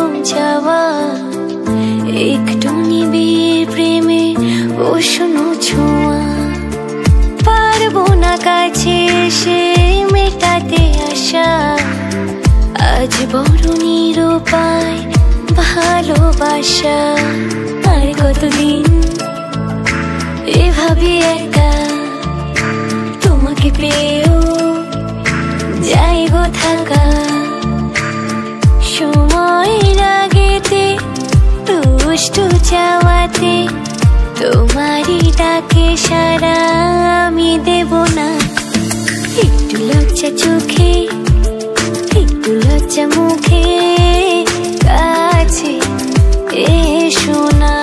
প্রথম চাওয়া একটু নিবিড় প্রেমে উষ্ণ ছোঁয়া। পারবো না কাছে এসে মেটাতে আশা, আজ বড় নিরুপায় ভালোবাসা। আর কতদিন এভাবে একা তোমাকে পেয়েও যাই গো থাকা। সময়ের আগেতে দুষ্টু চাওয়াতে তোমারই ডাকে সারা আমি দেব না। একটু লজ্জা চোখে একটু লজ্জা মুখে কাছে এসো না।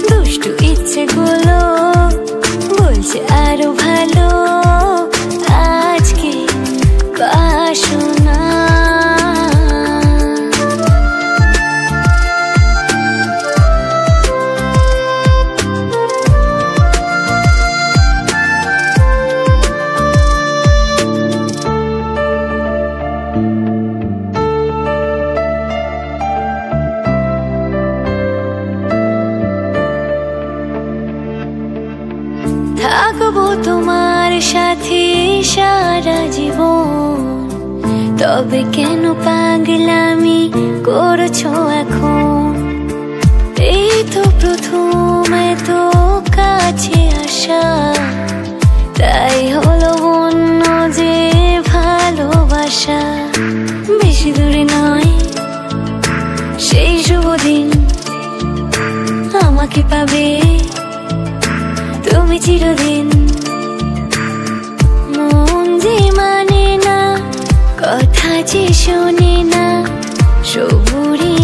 দুষ্টু ইচ্ছেগুলো বলছে আরো ভালো, আজকে বাসো না। থাকবো তোমার সাথে সারা জীবন, তবে কেন পাগলামি করছো এখন? এই তো প্রথম এত কাছে আসা, তাই হলো অন্য যে ভালোবাসা। বেশি দূরে নয় সেই শুভ দিন, আমাকে পাবে তুমি চিরদিন। মন যে মানে না, কথা যে শোনে না, সবুরি